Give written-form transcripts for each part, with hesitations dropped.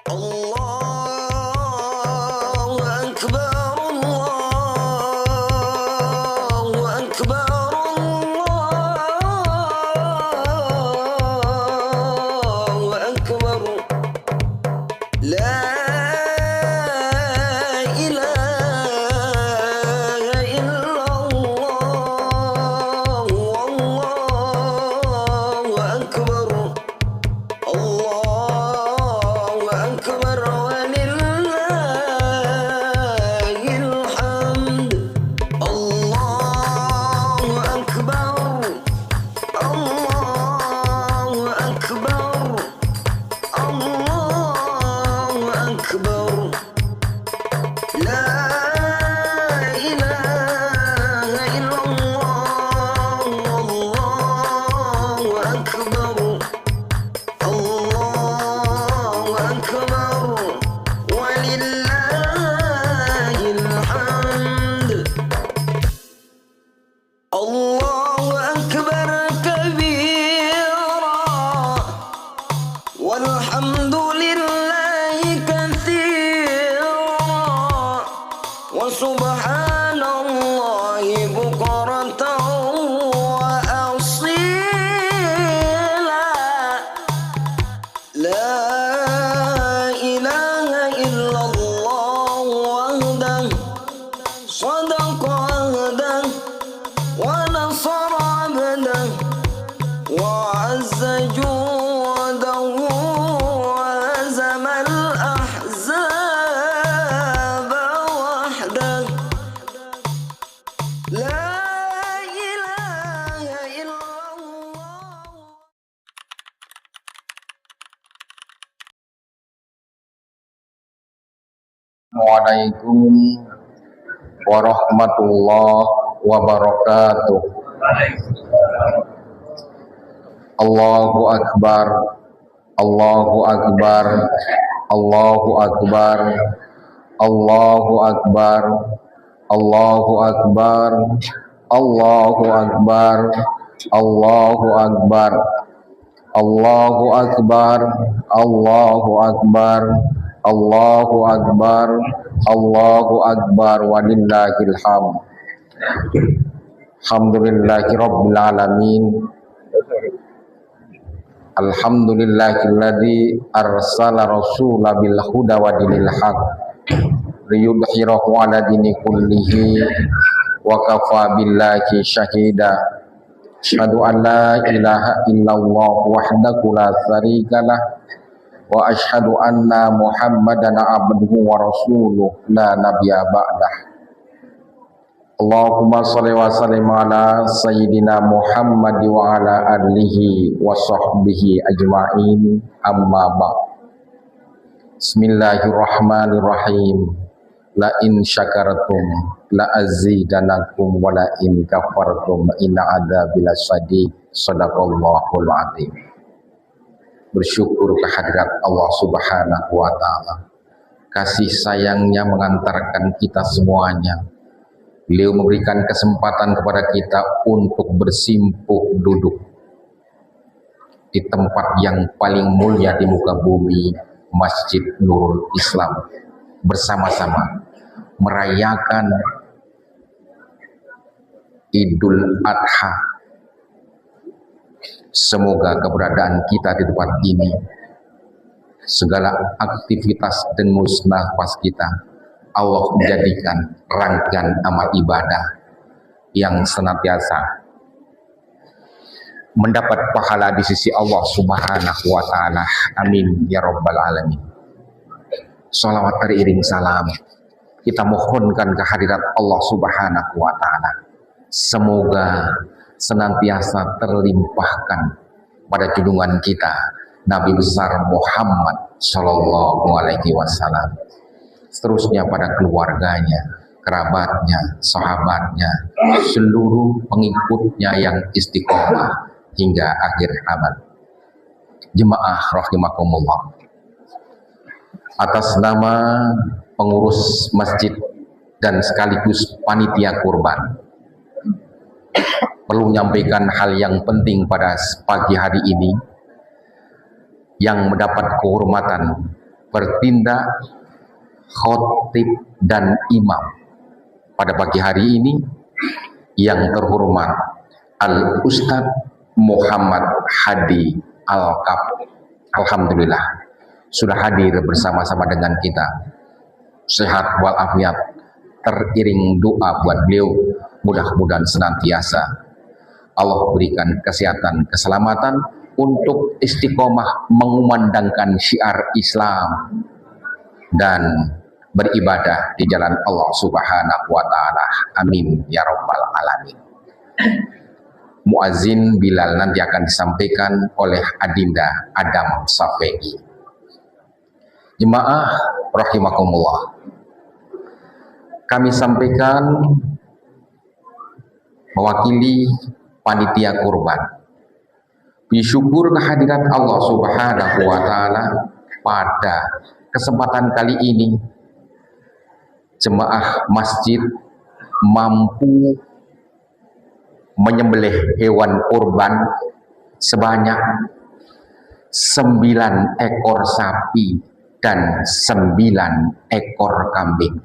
Allahu Akbar, Allahu Akbar, Allahu Akbar. La ilaha illallah, Allahu Akbar. Allahu Akbar walillahil hamd. Allahu Akbar, Allahu Akbar, Allahu Akbar. La ilaha illallah, Allahu Akbar. Allahu Akbar walillahil hamd. Allahu Akbar kabira walhamdulillahi katsira wa subhanallahi bukratan wa asila. La ilaha illallah wahdah sadaqa ahdah wa nasara abdah wa azza judahu wa hazama al-ahzaba wahdah. La ilaha illallah. Assalamualaikum warahmatullahi wabarakatuh. Allahu Akbar, Allahu Akbar, Allahu Akbar, Allahu Akbar, Allahu Akbar, Allahu Akbar, Allahu Akbar, Allahu Akbar, Allahu Akbar, Allahu Akbar, Allahu Akbar walillahil hamd. Alhamdulillahi rabbil alamin. Alhamdulillahilladzi arsala rasula bil huda wa dinil haq liyudhhirahu ala dini kullihi wa kafa billahi syahida. Asyhadu an la ilaha illallah wahdahu la syarikalah wa asyhadu anna Muhammadan abduhu wa rasuluh la nabiyya ba'dah. Allahumma sholli wa sallim ala sayyidina Muhammad wa ala alihi wa sahbihi ajma'in, amma ba'd. Bismillahirrahmanirrahim. La in syakartum la azidanakum wa la in kafartum inna adzabi lasyadid. Shadaqallahul azim. Bersyukur kehadirat Allah Subhanahu wa taala. Kasih sayangnya mengantarkan kita semuanya. Beliau memberikan kesempatan kepada kita untuk bersimpuh duduk di tempat yang paling mulia di muka bumi, Masjid Nurul Islam, bersama-sama merayakan Idul Adha. Semoga keberadaan kita di tempat ini, segala aktivitas dan musnafas kita, Allah menjadikan rangkaian amal ibadah yang senantiasa mendapat pahala di sisi Allah Subhanahu wa taala. Amin ya rabbal alamin. Shalawat teriring salam kita mohonkan kehadirat Allah Subhanahu wa taala. Semoga senantiasa terlimpahkan pada junjungan kita Nabi besar Muhammad sallallahu alaihi wasallam, seterusnya pada keluarganya, kerabatnya, sahabatnya, seluruh pengikutnya yang istiqomah hingga akhir zaman. Jemaah rahimakumullah, atas nama pengurus masjid dan sekaligus panitia kurban, perlu menyampaikan hal yang penting pada pagi hari ini yang mendapat kehormatan bertindak khotib dan imam pada pagi hari ini yang terhormat Al Ustadz Muhammad Hadi Al-Kab. Alhamdulillah sudah hadir bersama-sama dengan kita, sehat walafiat, teriring doa buat beliau, mudah-mudahan senantiasa Allah berikan kesehatan, keselamatan untuk istiqomah mengumandangkan syiar Islam dan beribadah di jalan Allah Subhanahu wa Ta'ala. Amin ya Rabbal Alamin. Muazzin Bilal nanti akan disampaikan oleh Adinda Adam Safei. Jemaah rahimakumullah, kami sampaikan mewakili panitia kurban bersyukur kehadirat Allah Subhanahu wa Ta'ala pada kesempatan kali ini jemaah masjid mampu menyembelih hewan kurban sebanyak 9 ekor sapi dan 9 ekor kambing.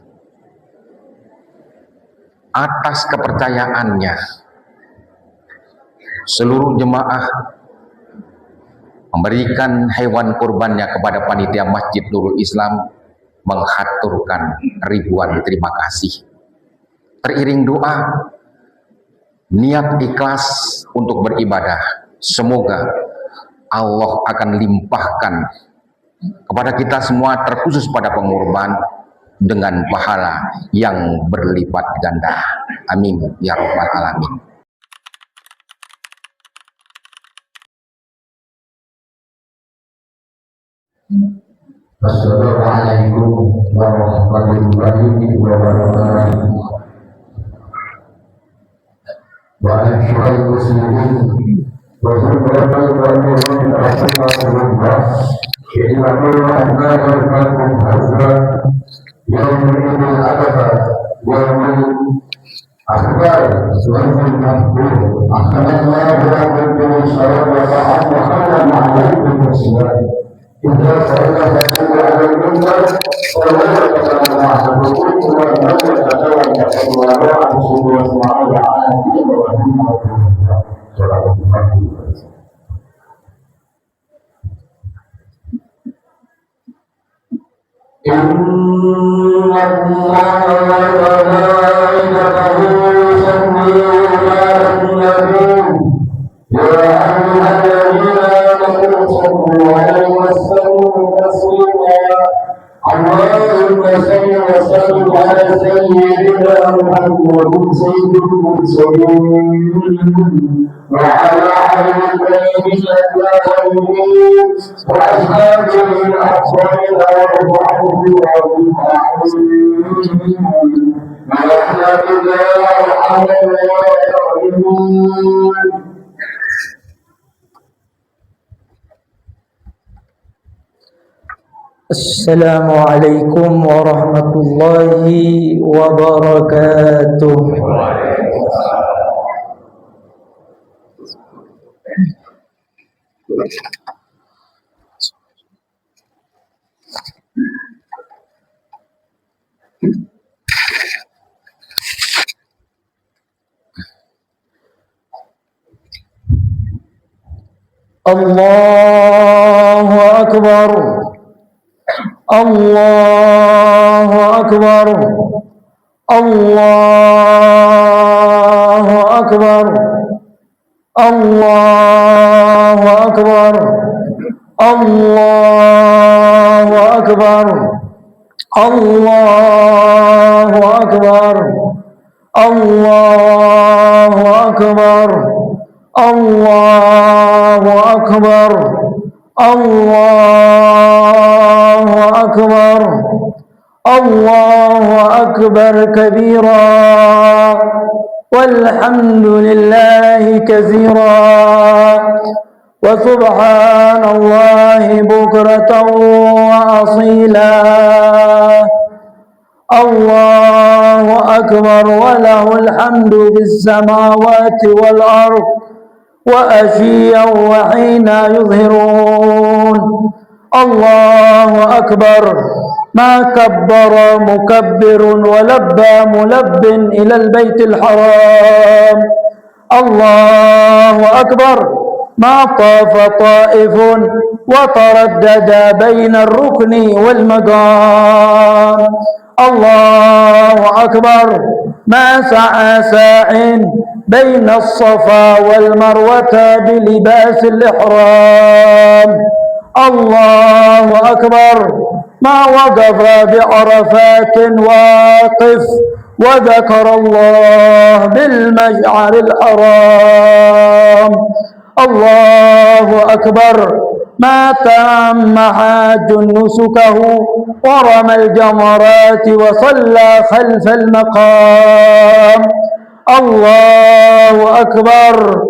Atas kepercayaannya, seluruh jemaah memberikan hewan kurbannya kepada panitia Masjid Nurul Islam, menghaturkan ribuan terima kasih. Teriring doa, niat ikhlas untuk beribadah, semoga Allah akan limpahkan kepada kita semua, terkhusus pada pengurban, dengan pahala yang berlipat ganda. Amin ya Rabbal Alamin. Assalamualaikum warahmatullahi wabarakatuh. Wa'alaikumsalam muslimin wa Assalamualaikum warahmatullahi wabarakatuh. Allahu Akbar. Allahu Akbar. Allahu Akbar. Allahu Akbar. Allahu Akbar. Allahu Akbar. Allahu Akbar. Allahu Akbar. Allahu Akbar. Allahu Akbar kabira walhamdulillahi katsira wa subhanallahi bukratan wa asila. Allahu Akbar wa lahul hamdu bis samawati wal ardh وأشياء وحين يظهرون الله أكبر ما كبر مكبر ولبى ملب إلى البيت الحرام الله أكبر ما طاف طائف وتردد بين الركن والمقام الله أكبر ما سعى ساع بين الصفا والمروة بلباس الإحرام الله أكبر ما وقف بعرفات واقف وذكر الله بالمشعر الحرام الله أكبر ما تم حاج نسكه ورمى الجمرات وصلى خلف المقام الله أكبر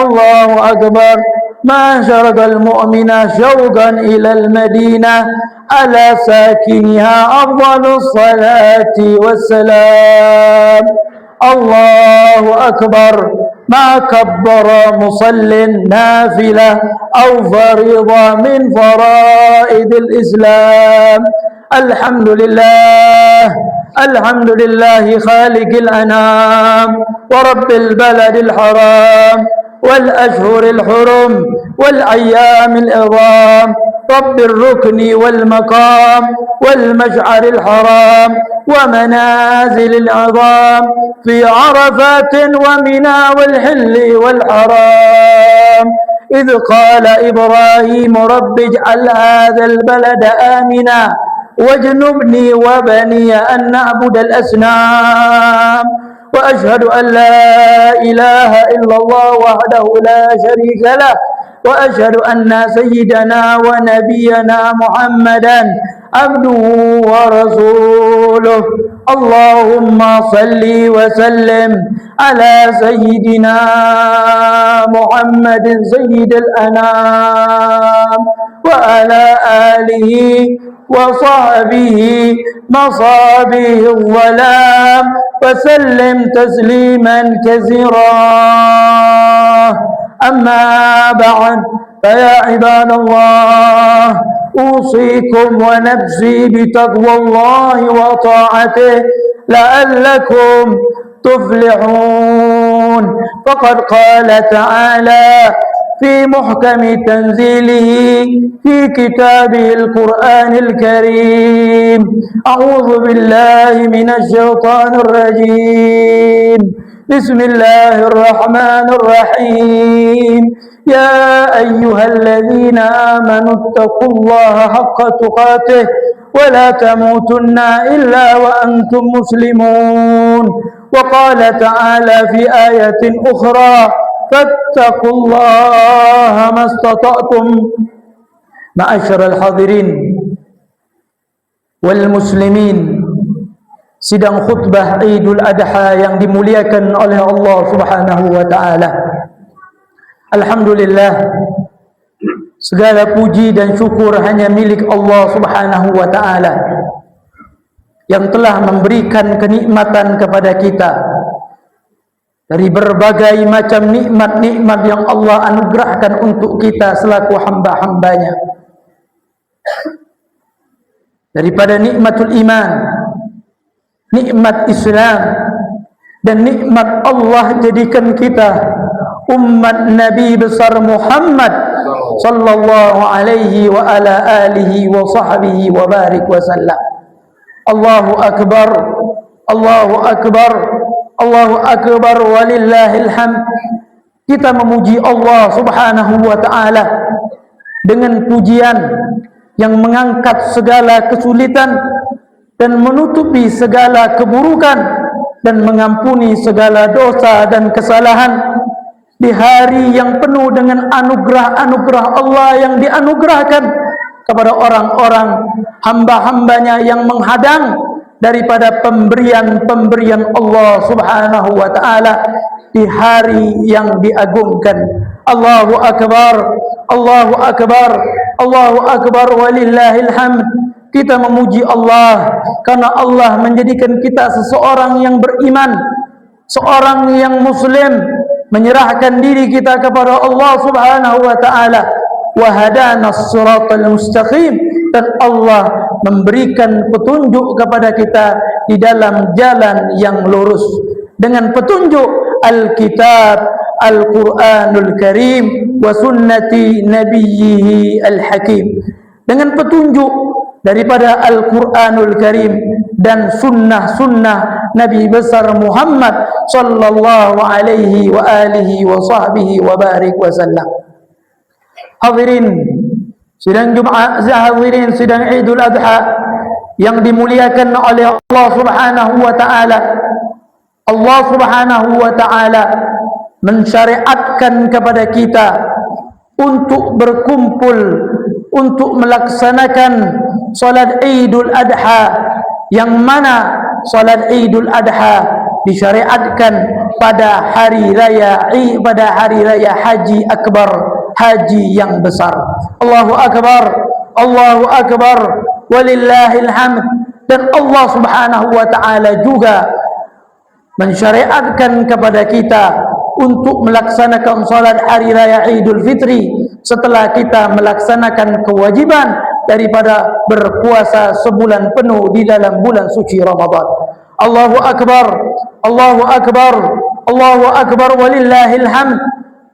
الله أكبر ما شرق المؤمن شوقا إلى المدينة على ساكنها أفضل الصلاة والسلام الله أكبر ما كبر مصل نافلة أو فريضة من فرائض الإسلام الحمد لله خالق الأنام ورب البلد الحرام والأشهر الحرم والأيام العظام رب الركن والمقام والمشعر الحرام ومنازل العظام في عرفات ومنى والحل والحرام إذ قال إبراهيم رب اجعل هذا البلد آمنا واجنبني وبني أن نعبد الأصنام وأشهد أن لا إله إلا الله وحده لا شريك له وأشهد أن سيدنا ونبينا محمدا عبده ورسوله اللهم صل وسلم على سيدنا محمد سيد الأنام وعلى آله وصحبه مصابه الظلام وسلم تسليما كثيرا أما بعد فيا عباد الله أوصيكم ونفسي بتقوى الله وطاعته لعلكم تفلحون فقد قال تعالى في محكم تنزيله في كتابه القرآن الكريم أعوذ بالله من الشيطان الرجيم بسم الله الرحمن الرحيم يا أيها الذين آمنوا اتقوا الله حق تقاته ولا تموتن إلا وأنتم مسلمون وقال تعالى في آية أخرى فاتقوا الله ما استطعتم معاشر الحاضرين والmuslimin. Sidang khutbah Idul Adha yang dimuliakan oleh Allah Subhanahu wa taala. Alhamdulillah, segala puji dan syukur hanya milik Allah Subhanahu wa taala yang telah memberikan kenikmatan kepada kita dari berbagai macam nikmat-nikmat yang Allah anugerahkan untuk kita selaku hamba-hambanya. Daripada nikmatul iman, nikmat Islam, dan nikmat Allah jadikan kita umat Nabi besar Muhammad sallallahu alaihi wa ala alihi wa sahbihi wa barik wa sallam. Allahu akbar, Allahu akbar, Allahu akbar walillahil hamd. Kita memuji Allah Subhanahu wa taala dengan pujian yang mengangkat segala kesulitan dan menutupi segala keburukan dan mengampuni segala dosa dan kesalahan di hari yang penuh dengan anugerah-anugerah Allah yang dianugerahkan kepada orang-orang hamba-hambanya yang menghadang daripada pemberian-pemberian Allah Subhanahu wa taala di hari yang diagungkan. Allahu akbar, Allahu akbar, Allahu akbar walillahil hamd. Kita memuji Allah karena Allah menjadikan kita seseorang yang beriman, seorang yang muslim, menyerahkan diri kita kepada Allah Subhanahu wa taala wa hadanas siratal mustaqim, dan Allah memberikan petunjuk kepada kita di dalam jalan yang lurus dengan petunjuk Alkitab Al-Quranul Karim wa sunnati nabiyyihi al-hakim, dengan petunjuk daripada Al-Quranul Karim dan sunnah-sunnah Nabi besar Muhammad sallallahu alaihi wa alihi wa sahbihi wa barik wa sallam. Hadirin sidang Jumat, hadirin sidang Idul Adha yang dimuliakan oleh Allah Subhanahu wa taala. Allah Subhanahu wa taala mensyariatkan kepada kita untuk berkumpul untuk melaksanakan salat Idul Adha, yang mana salat Idul Adha disyariatkan pada hari raya Haji Akbar, haji yang besar. Allahu Akbar, Allahu Akbar, walillahil hamd. Dan Allah Subhanahu wa taala juga mensyariatkan kepada kita untuk melaksanakan salat hari raya Idul Fitri setelah kita melaksanakan kewajiban daripada berpuasa sebulan penuh di dalam bulan suci Ramadan. Allahu Akbar, Allahu Akbar, Allahu Akbar, walillahil hamd.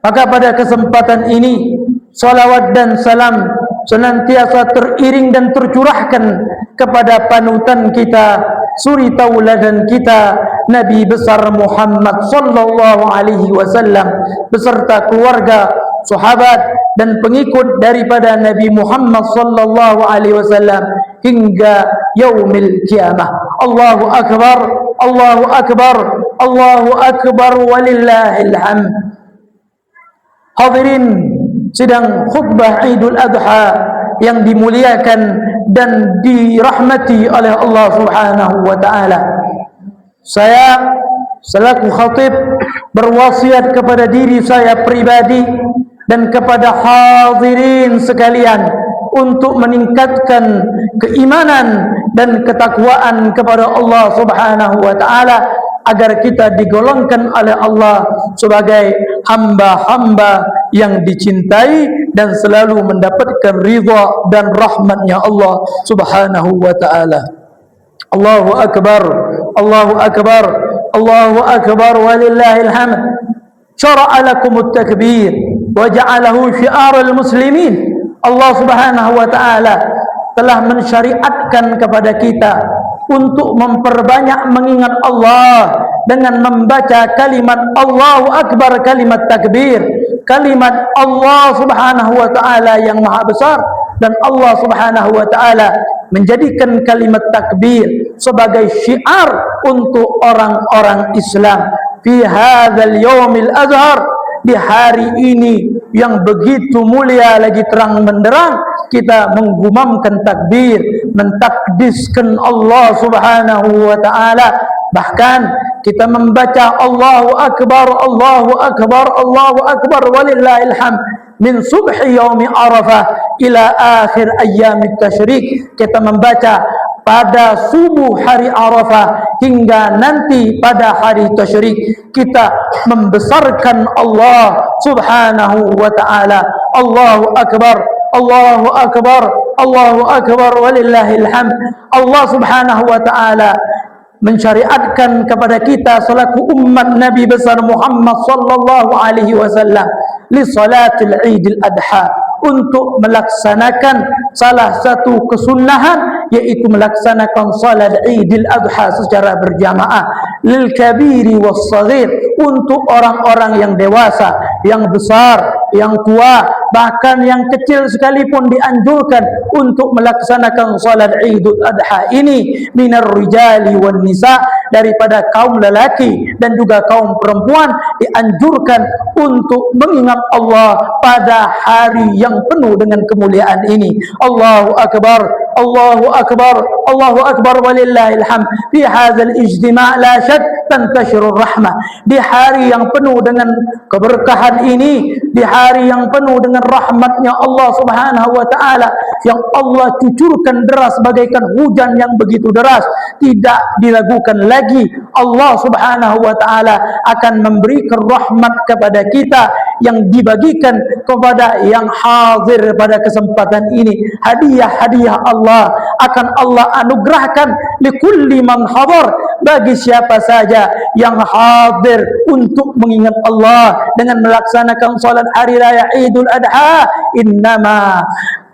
Maka pada kesempatan ini salawat dan salam senantiasa teriring dan tercurahkan kepada panutan kita, suri tauladan kita, Nabi besar Muhammad sallallahu alaihi wasallam beserta keluarga, sahabat dan pengikut daripada Nabi Muhammad sallallahu alaihi wasallam hingga yaumil kiamah. Allahu akbar, Allahu akbar, Allahu akbar, walillahil hamd. Hadirin sidang khutbah Idul Adha yang dimuliakan dan dirahmati oleh Allah Subhanahu wa taala. Saya selaku khatib berwasiat kepada diri saya pribadi dan kepada hadirin sekalian untuk meningkatkan keimanan dan ketakwaan kepada Allah Subhanahu wa taala, agar kita digolongkan oleh Allah sebagai hamba-hamba yang dicintai dan selalu mendapatkan ridha dan rahmatnya Allah Subhanahu wa taala. Allahu akbar, Allahu akbar, Allahu akbar, walillahil hamd. Syara'a lakumut takbir wa ja'alahu syi'aral muslimin. Allah Subhanahu wa taala telah mensyariatkan kepada kita untuk memperbanyak mengingat Allah dengan membaca kalimat Allahu Akbar, kalimat takbir, kalimat Allah Subhanahu wa taala yang maha besar. Dan Allah Subhanahu wa taala menjadikan kalimat takbir sebagai syiar untuk orang-orang Islam fi hadzal yaumil azhar, di hari ini yang begitu mulia lagi terang benderang, kita menggumamkan takbir, mentakdiskan Allah Subhanahu wa taala. Bahkan kita membaca Allahu Akbar, Allahu Akbar, Allahu Akbar, walillahil hamd min subhi yaumi Arafah ila akhir ayyamit tasyrik. Kita membaca pada subuh hari Arafah hingga nanti pada hari tasyrik. Kita membesarkan Allah Subhanahu wa taala. Allahu Akbar, Allahu Akbar, Allahu Akbar, walillahil hamd. Allah Subhanahu wa taala mensyariatkan kepada kita selaku umat Nabi besar Muhammad sallallahu alaihi wasallam li salatil Idul Adha, untuk melaksanakan salah satu kesunahan, yaitu melaksanakan salat Idul Adha secara berjamaah lil kabiri was saghir, untuk orang-orang yang dewasa, yang besar, yang tua, bahkan yang kecil sekalipun dianjurkan untuk melaksanakan salat Idul Adha ini, minar rijali wan nisa, daripada kaum lelaki dan juga kaum perempuan dianjurkan untuk mengingat Allah pada hari yang penuh dengan kemuliaan ini. Allahu Akbar, Allahu Akbar, Allahu Akbar, walillahil hamd. Fi hadzal ijtima' la syad tantashirur rahmah. Di hari yang penuh dengan keberkahan ini, di hari yang penuh dengan rahmatnya Allah Subhanahu wa taala, yang Allah cucurkan deras bagaikan hujan yang begitu deras, tidak diragukan lagi Allah Subhanahu wa taala akan memberikan rahmat kepada kita yang dibagikan kepada yang hadir pada kesempatan ini. Hadiah-hadiah Allah akan Allah anugerahkan likulli man hadar, bagi siapa saja yang hadir untuk mengingat Allah dengan melaksanakan salat hari raya Idul Adha. Innama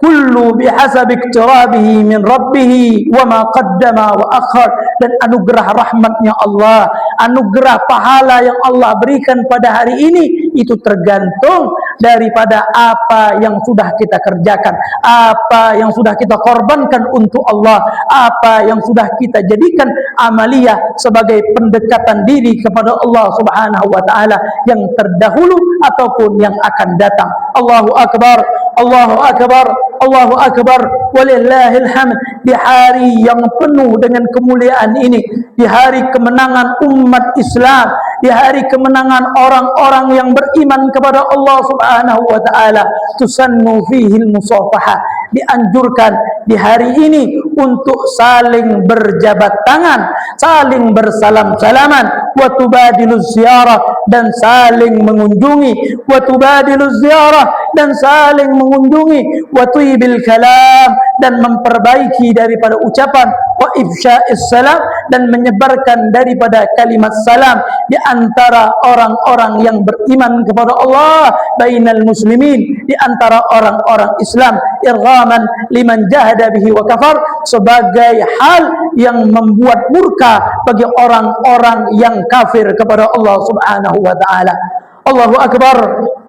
kullu bihasabi iktirabihi min rabbih wa ma qaddama wa akhar. Dan anugerah rahmatnya Allah, anugerah pahala yang Allah berikan pada hari ini itu tergantung daripada apa yang sudah kita kerjakan, apa yang sudah kita korbankan untuk Allah, apa yang sudah kita jadikan amaliyah sebagai pendekatan diri kepada Allah Subhanahu wa taala yang terdahulu ataupun yang akan datang. Allahu akbar, Allahu akbar, Allahu akbar, walillahil hamd. Di hari yang penuh dengan kemuliaan ini, di hari kemenangan umat Islam, di hari kemenangan orang-orang yang beriman kepada Allah Subhanahu wa taala, tusannu fihi al-musafahah, dianjurkan di hari ini untuk saling berjabat tangan, saling bersalam-salaman, wa tubadilu ziyarah, dan saling mengunjungi, wa tubadilu ziyarah, dan saling mengunjungi, wa tuibil kalam, dan memperbaiki daripada ucapan, wa ifsya'is salam, dan menyebarkan daripada kalimat salam di antara orang-orang yang beriman kepada Allah, bainal muslimin, di antara orang-orang Islam, irghaman liman jahada bihi wa kafar, sebagai hal yang membuat murka bagi orang-orang yang kafir kepada Allah Subhanahu wa taala. Allahu akbar,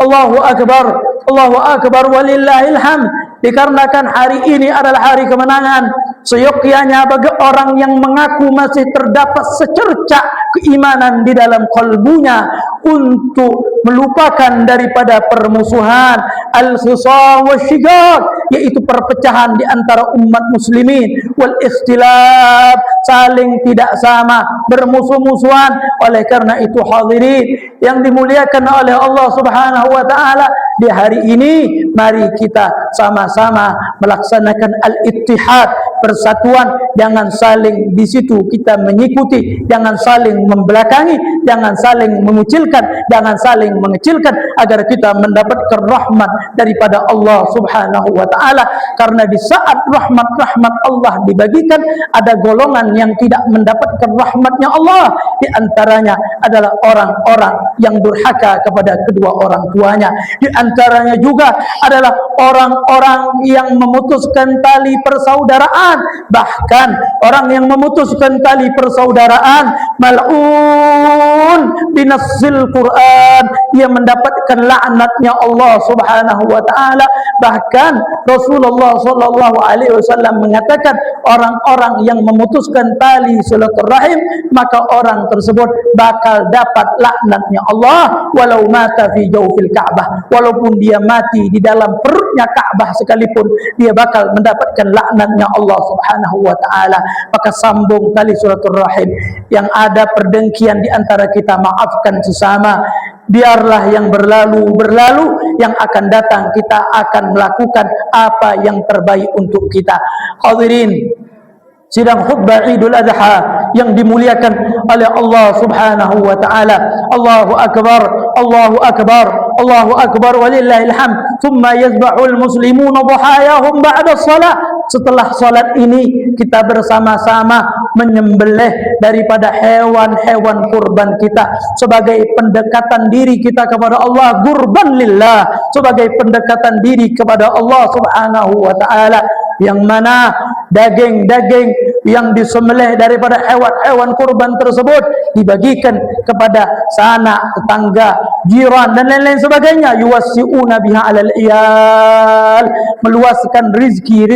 Allahu akbar, Allahu akbar, walillahil hamd. Dikarenakan hari ini adalah hari kemenangan, seyogyanya bagi orang yang mengaku masih terdapat secercah keimanan di dalam kalbunya untuk melupakan daripada permusuhan, al-khisam wasyigar, yaitu perpecahan di antara umat muslimin, wal ikhtilaf, saling tidak sama, bermusuh-musuhan. Oleh karena itu hadirin yang dimuliakan oleh Allah Subhanahu wa taala, di hari ini mari kita sama-sama melaksanakan al-ittihad, persatuan. Jangan saling di situ kita mengikuti, jangan saling membelakangi, jangan saling mengucilkan, jangan saling mengecilkan, agar kita mendapatkan rahmat daripada Allah Subhanahu wa taala. Karena di saat rahmat-rahmat Allah dibagikan, ada golongan yang tidak mendapatkan rahmatnya Allah. Di antaranya adalah orang-orang yang durhaka kepada kedua orang tuanya. Di antaranya juga adalah orang-orang yang memutuskan tali persaudaraan. Bahkan orang yang memutuskan tali persaudaraan, mal'un binassil Quran, ia mendapatkan laknatnya Allah Subhanahu wa taala. Bahkan Rasulullah sallallahu alaihi wasallam mengatakan, orang-orang yang memutuskan tali silaturahim, maka orang tersebut bakal dapat laknatnya Allah walau mata fi jawfil Ka'bah, walaupun dia mati di dalam perutnya Ka'bah sekalipun, dia bakal mendapatkan laknatnya Allah Subhanahu wa taala. Maka sambung tali silaturahim. Yang ada perdengkian di antara kita, maafkan sesama. Biarlah yang berlalu berlalu, yang akan datang kita akan melakukan apa yang terbaik untuk kita. Hadirin sidang khutbah Idul Adha yang dimuliakan oleh Allah Subhanahu wa taala. Allahu akbar, Allahu akbar, Allahu akbar, walillahil hamd. Thumma yazbahul muslimuna dhahayahum ba'da shalah. Setelah salat ini kita bersama-sama menyembelih daripada hewan-hewan kurban kita sebagai pendekatan diri kita kepada Allah, qurban lillah, sebagai pendekatan diri kepada Allah Subhanahu wa taala. Yang mana daging-daging yang disembelih daripada hewan-hewan kurban tersebut dibagikan kepada sanak, tetangga, jiran dan lain-lain sebagainya. Yuwassi'una biha 'alal iyal, meluaskan rizki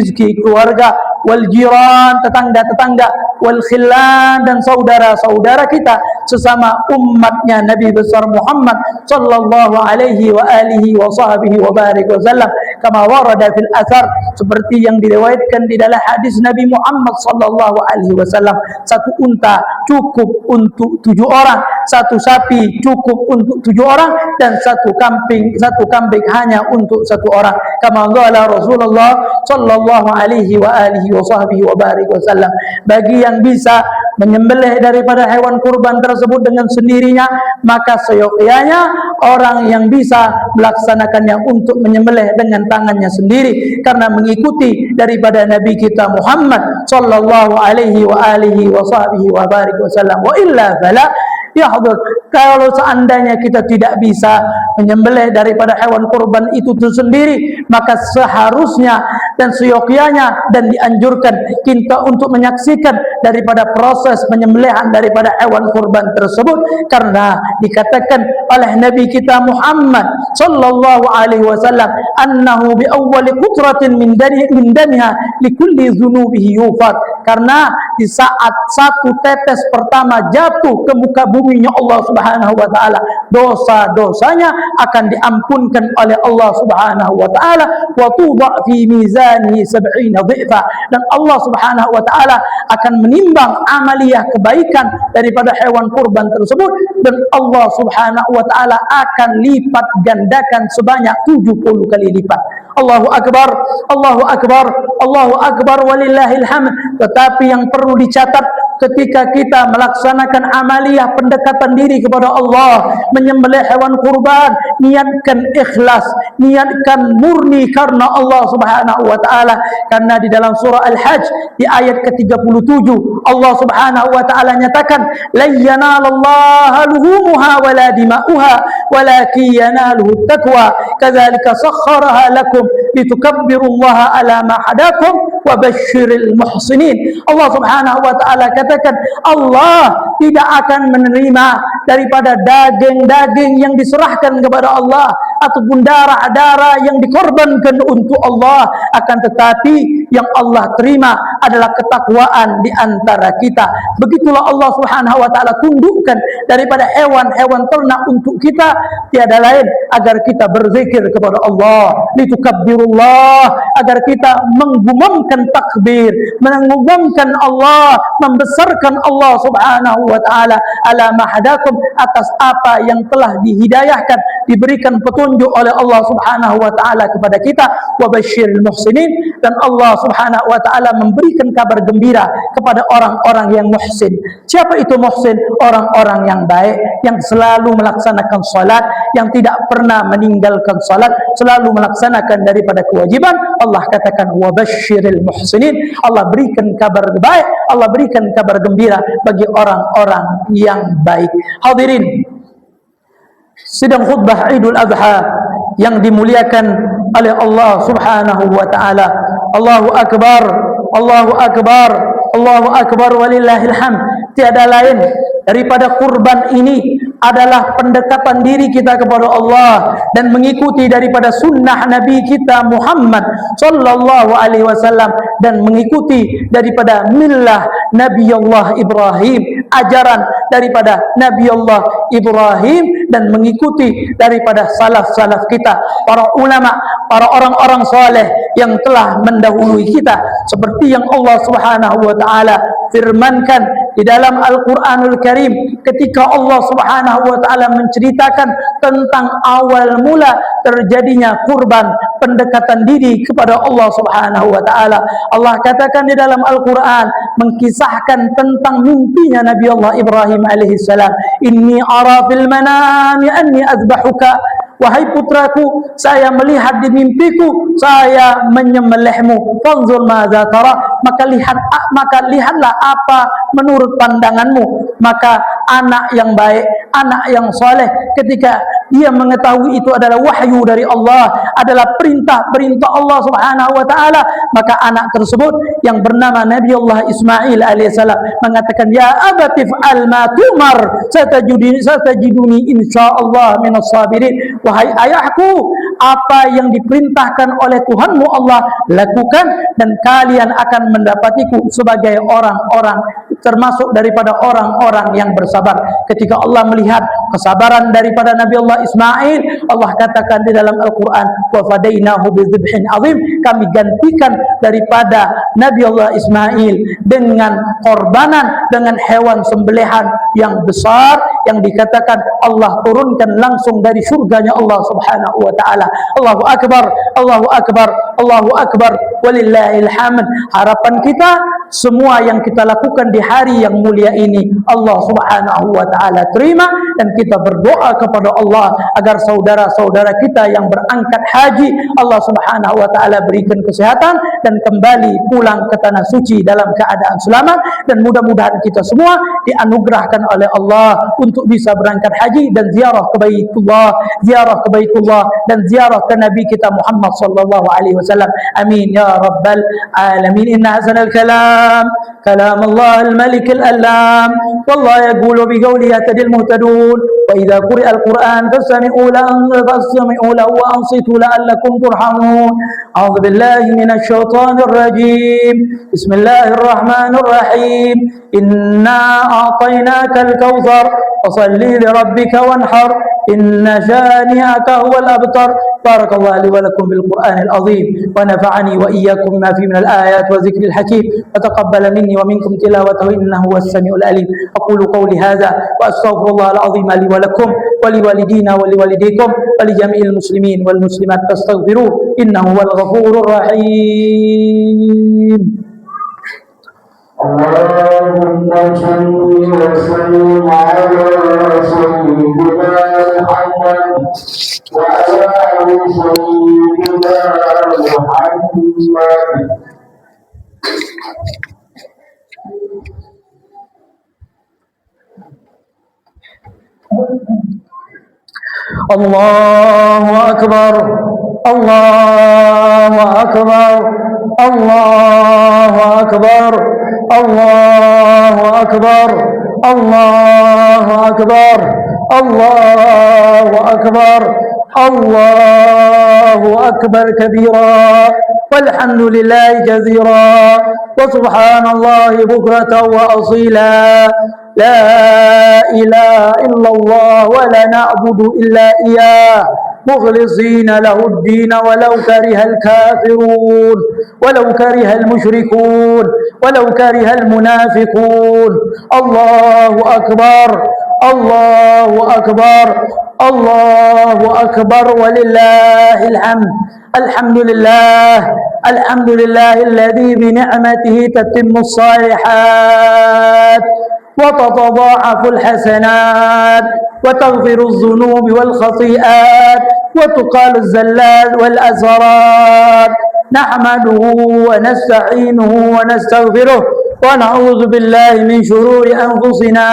keluarga, wal jiran, tetangga-tetangga, wal khillan, dan saudara-saudara kita sesama umatnya Nabi besar Muhammad sallallahu alaihi wa alihi wa sahbihi wa barik wa sallam, kama warada fil athar, seperti yang diriwayatkan di dalam hadis Nabi Muhammad sallallahu alaihi wasallam. Satu unta cukup untuk 7 orang, satu sapi cukup untuk 7 orang, dan satu kambing hanya untuk 1 orang. Kama qala Rasulullah sallallahu alaihi wa alihi wa sahbihi wa barik wa sallam. Bagi yang bisa menyembelih daripada hewan kurban tersebut dengan sendirinya, maka seyogyanya orang yang bisa melaksanakannya untuk menyembelih dengan tangannya sendiri karena mengikuti daripada Nabi kita Muhammad sallallahu alaihi wa alihi wa sahbihi wa barik wasallam. Wa illa fala yahdhur, kalau seandainya kita tidak bisa menyembelih daripada hewan kurban itu sendiri, maka seharusnya dan seyogyanya dan dianjurkan kita untuk menyaksikan daripada proses penyembelihan daripada hewan kurban tersebut, karena dikatakan oleh Nabi kita Muhammad sallallahu alaihi wasallam annahu bi awwali qutratin min daniha likulli dzunubihi yufat, karena di saat satu tetes pertama jatuh ke muka buminya Allah Subhanahu wa taala, dosa-dosanya akan diampunkan oleh Allah Subhanahu wa taala, wa tudha fi mizanihi 70 dhifa, dan Allah Subhanahu wa taala akan menimbang amaliyah kebaikan daripada hewan kurban tersebut, dan Allah Subhanahu wa taala akan lipat gandakan sebanyak 70 kali lipat. Allahu akbar, Allahu akbar, Allahu akbar walillahil hamd. Tetapi yang perlu dicatat ketika kita melaksanakan amaliyah pendekatan diri kepada Allah, menyembelih hewan kurban, niatkan ikhlas, niatkan murni karena Allah Subhanahu wa taala, karena di dalam surah Al-Hajj di ayat ke-37 Allah Subhanahu wa taala nyatakan la yanalallaha luhumuha wala dima'uha walakin yanaluhu taqwa kadzalika sakhkharaha lakum litukabbirullaha ala ma hadakum wa basyiril muhsinin. Allah Subhanahu wa taala katakan Allah tidak akan menerima daripada daging-daging yang diserahkan kepada Allah ataupun darah-darah yang dikorbankan untuk Allah, akan tetapi yang Allah terima adalah ketakwaan di antara kita. Begitulah Allah Subhanahu wa taala tundukkan daripada hewan-hewan ternak untuk kita, tiada lain agar kita berzikir kepada Allah, litukabbirullah, agar kita menggumamkan takbir, mengumumkan Allah, membesarkan Allah Subhanahu wa taala ala mahadakum, atas apa yang telah dihidayahkan, diberikan petunjuk oleh Allah Subhanahu wa taala kepada kita, wa basyiril muhsinin, dan Allah Subhanahu wa taala memberikan kabar gembira kepada orang-orang yang muhsin. Siapa itu muhsin? Orang-orang yang baik, yang selalu melaksanakan salat, yang tidak pernah meninggalkan salat, selalu melaksanakan daripada kewajiban. Allah katakan wa basyiril muhsinin, Allah berikan kabar baik, Allah berikan kabar gembira bagi orang-orang yang baik. Hadirin sidang khutbah Idul Adha yang dimuliakan oleh Allah Subhanahu wa taala. Allahu akbar, Allahu akbar, Allahu akbar walillahil hamd. Tiada lain daripada kurban ini adalah pendekatan diri kita kepada Allah dan mengikuti daripada sunnah Nabi kita Muhammad sallallahu alaihi wasallam, dan mengikuti daripada millah Nabi Allah Ibrahim, ajaran daripada Nabi Allah Ibrahim, dan mengikuti daripada salaf-salaf kita, para ulama, para orang-orang saleh yang telah mendahului kita, seperti yang Allah Subhanahu wa taala firmankan di dalam Al-Qur'anul Karim ketika Allah Subhanahu wa taala menceritakan tentang awal mula terjadinya kurban, pendekatan diri kepada Allah Subhanahu wa taala. Allah katakan di dalam Al-Qur'an mengkisahkan tentang mimpinya Nabi Allah Ibrahim alaihi salam, inni ara fil manami anni azbahuka, wahai putraku, saya melihat di mimpiku saya menyembelihmu, fanzur madza tara, maka lihatlah apa menurut pandanganmu. Maka anak yang baik, anak yang soleh, ketika dia mengetahui itu adalah wahyu dari Allah, adalah perintah Allah Subhanahu wa taala, maka anak tersebut yang bernama Nabi Allah Ismail alaihissalam mengatakan, ya abati fa'al ma tumar satajiduni insyaallah minas sabirin. Wahai ayahku, apa yang diperintahkan oleh Tuhanmu Allah lakukan, dan kalian akan mendapatiku sebagai orang-orang, termasuk daripada orang-orang yang bersabar. Ketika Allah melihat kesabaran daripada Nabi Allah Ismail, Allah katakan di dalam Al-Quran, wa fadainahu bidzibhin azim, kami gantikan daripada Nabi Allah Ismail dengan korbanan, dengan hewan sembelihan yang besar, yang dikatakan Allah turunkan langsung dari surganya Allah Subhanahu wa taala. Allahu akbar, Allahu akbar, Allahu akbar, walillahil hamd. Harapan kita semua yang kita lakukan di hari yang mulia ini Allah Subhanahu wa taala terima, dan kita berdoa kepada Allah agar saudara-saudara kita yang berangkat haji Allah Subhanahu wa taala berikan kesehatan dan kembali pulang ke tanah suci dalam keadaan selamat, dan mudah-mudahan kita semua dianugerahkan oleh Allah untuk bisa berangkat haji dan ziarah ke Baitullah, dan ziarah ke Nabi kita Muhammad sallallahu alaihi wasallam. Amin ya rabbal alamin. Inna hasanal kalam Allah al-malik al-allam, wallahu yaqulu biqawli yahtadil muhtadun, wa idza quri'a al-Qur'an fastami'u lahu wa ansitu la'allakum turhamun. A'udzu billahi minasy syaithanir rajim. Bismillahir rahmanir rahim. Inna a'tainakal kautsar fasalli li rabbika wanhar inna shani'aka huwal abtar. Barakallahu li wa lakum bil Qur'anil azim wa nafa'ani wa iyyakum bima fihi minal ayati wa dzikril hakim wa taqabbala minni wa minkum tilawatahu innahu huwas samiul alim. Aqulu qawli hadza wa astaghfirullahal azim li wa lakum wa li walidina wa li walidikum wa li jami'il muslimin wal muslimat fastaghfiruhu innahu huwal ghafurur rahim. Allahumma salli wa sallim ala sayyidina Muhammad wa ala ali sayyidina Muhammad. Allahu akbar, Allahu akbar, Allahu akbar, Allahu akbar, Allahu akbar, Allahu akbar, Allahu akbar kabira, walhamdulillahi jazira, wa subhanallahi bukratan wa asila. La ilaha illallah wa la na'budu illa iyyah mukhlisina lahu ad-din walau karihal kafirun walau karihal musyrikun walau karihal munafiqun. Allahu akbar, Allahu akbar, Allahu akbar, walillahil hamd. Alhamdulillah, alhamdulillahilladzi bi ni'matihi tatimmus shalihat وتتضاعف الحسنات وتغفر الذنوب والخطيئات وتقال الزلات والأسرات. نحمده ونستعينه ونستغفره ونعوذ بالله من شرور أنفسنا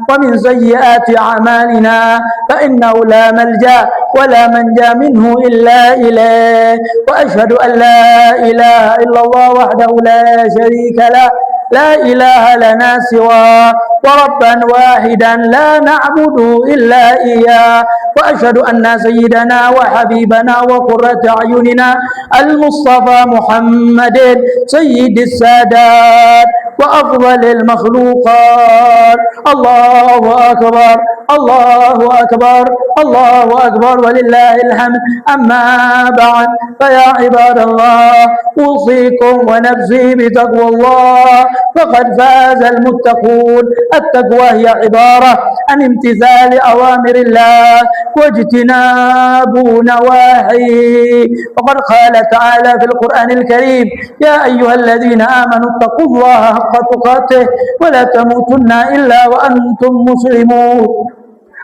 ومن سيئات أعمالنا، فإنه لا ملجأ ولا منجا منه إلا إليه، وأشهد أن لا إله إلا الله وحده لا شريك له، لا إله لنا سواه، وربا واحدا لا نعبد إلا إياه، وأشهد أن سيدنا وحبيبنا وقرة أعيننا المصطفى محمد سيد السادات وأفضل المخلوقات. الله أكبر، الله أكبر، الله أكبر، ولله الحمد. أما بعد، فيا عباد الله، أوصيكم ونفسي بتقوى الله، فقد فاز المتقون. التقوى هي عبارة عن امتثال أوامر الله واجتناب نواهيه، وقد قال تعالى في القرآن الكريم: يا أيها الذين آمنوا اتقوا الله حق تقاته ولا تموتن إلا وأنتم مسلمون.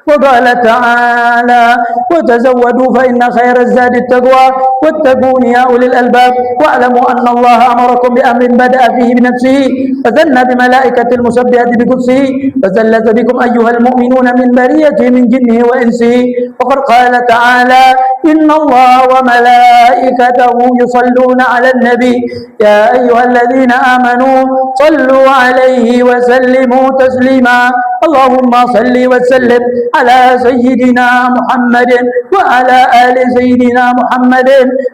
وقال تعالى: وتزودوا فإن خير الزاد التقوى واتقون يا أولي الألباب واعلموا أن الله أمركم بأمر بدأ فيه بنفسه فثنى بملائكة المسبحة بقدسه فثلث بكم أيها المؤمنون من بريته من جنه وإنسه. وقد قال تعالى: إن الله وملائكته يصلون على النبي يا أيها الذين آمنوا صلوا عليه وسلموا تسليما. اللهم صل وسلم على سيدنا محمد وعلى آل سيدنا محمد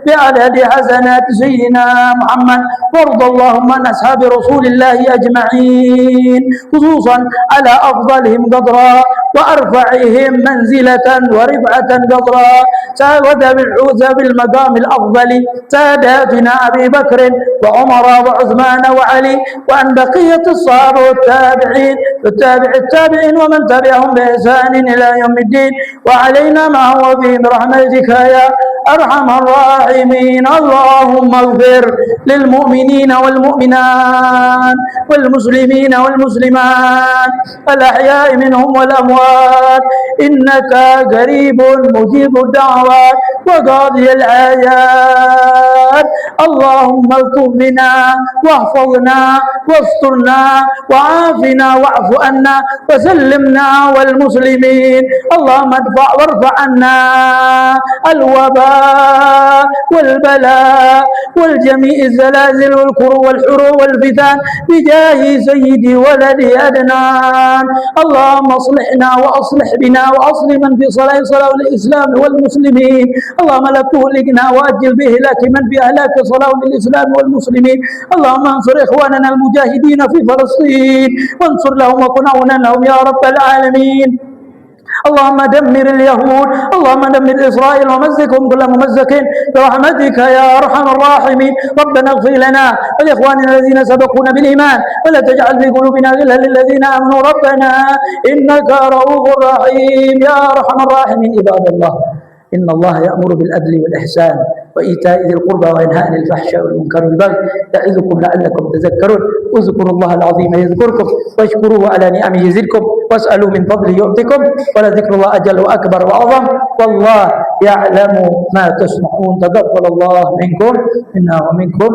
بعدد حسنات سيدنا محمد. وارض اللهم عن أصحاب رسول الله أجمعين، خصوصا على أفضلهم قدرا وأرفعهم منزلة ورفعة قدرا وذوي المقام الأفضل ساداتنا أبي بكر وعمر وعثمان وعلي وأن بقية الصحابة والتابعين التابعين ومن تبعهم بإحسان إلى يوم الدين وعلينا ما هو فيه برحمتك يا أرحم الراحمين. اللهم اغفر للمؤمنين والمؤمنات والمسلمين والمسلمات الأحياء منهم والأموات إنك قريب مجيب الدعوات وقاضي الحاجات. اللهم الطف بنا واحفظنا واسترنا وعافنا واعف عنا وسلمنا والمسلمين. اللهم ادفع وارفع عنا الوباء والبلاء والجميع الزلازل والكروب والحروب والفتن بجاه سيدي ولدي أدنان. اللهم اصلحنا واصلح بنا واصلح من في صلاح الإسلام والمسلمين. اللهم لا تهلكنا واجل بإهلاك من في أهلاك صلاح الإسلام والمسلمين. اللهم انصر إخواننا المجاهدين في فلسطين وانصر لهم وكن عونا لهم يا رب العالمين. اللهم دمر اليهود، اللهم دمر إسرائيل ومزقهم كل ممزق برحمتك يا أرحم الراحمين. ربنا اغفر لنا ولإخواننا الذين سبقونا بالإيمان ولا تجعل في قلوبنا غلا للذين آمنوا ربنا إنك رؤوف رحيم يا أرحم الراحمين. عباد الله إن الله يأمر بالعدل والإحسان وإيتاء ذي القربى وينهى عن الفحشاء والمنكر والبغي يعظكم لعلكم تذكرون. اذكروا الله العظيم يذكركم واشكروه على نعمه يزدكم واسألوا من فضله يعطكم ولذكر الله أجل وأكبر وأعظم والله يعلم ما تصنعون. تقبل الله منكم منا ومنكم.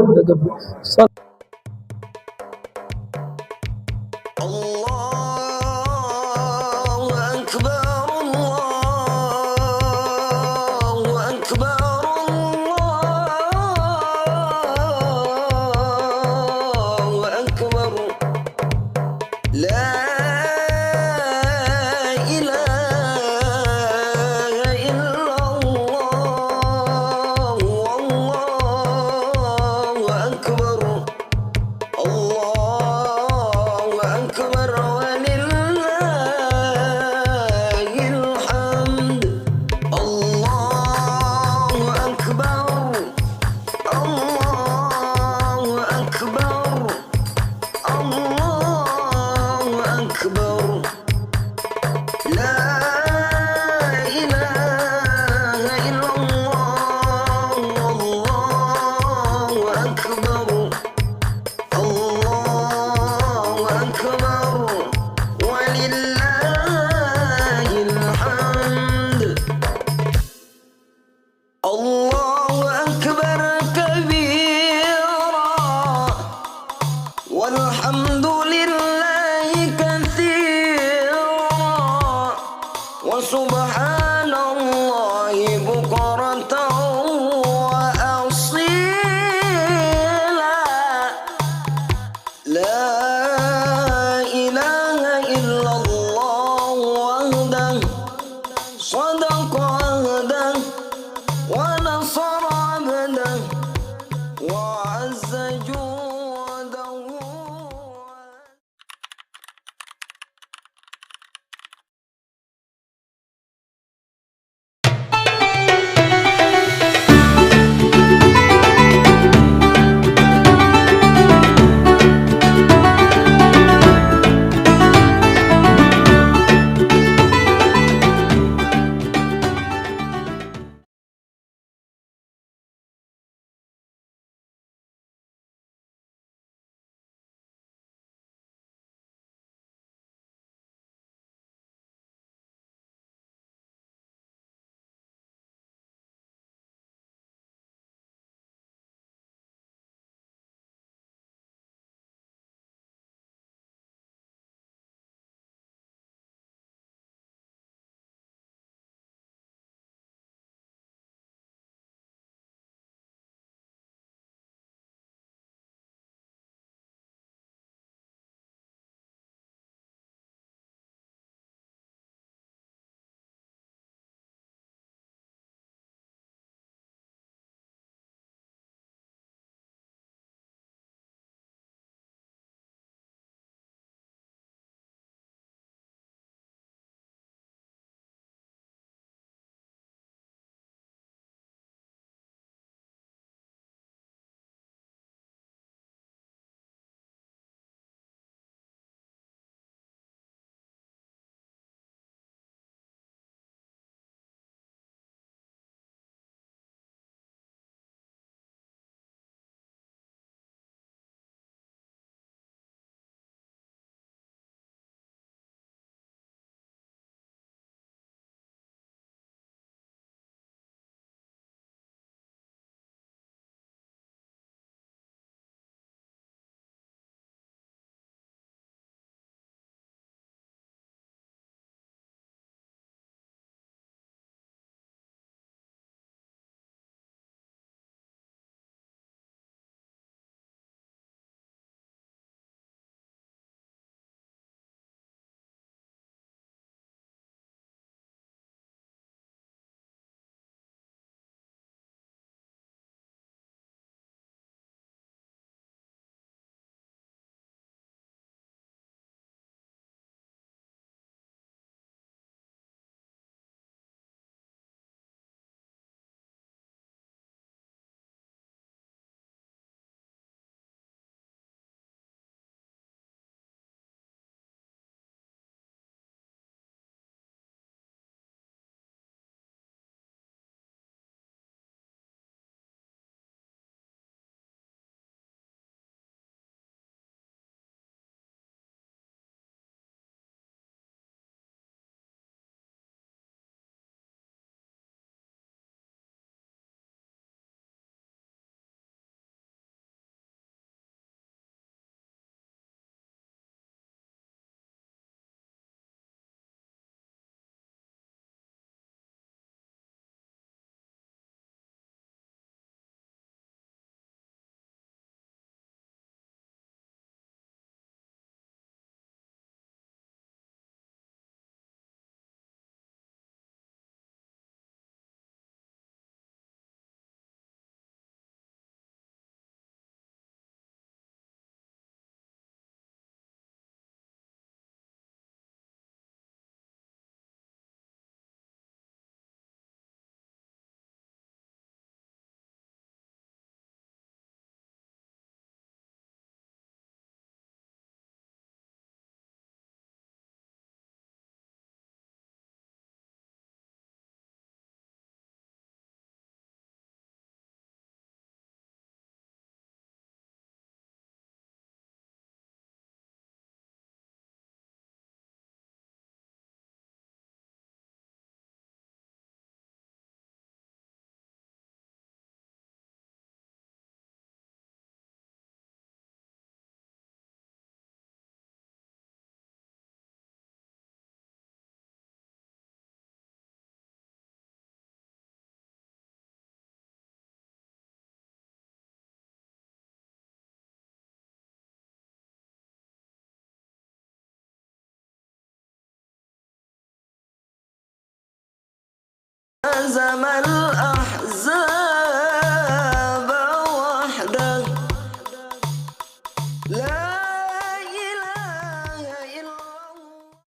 زمن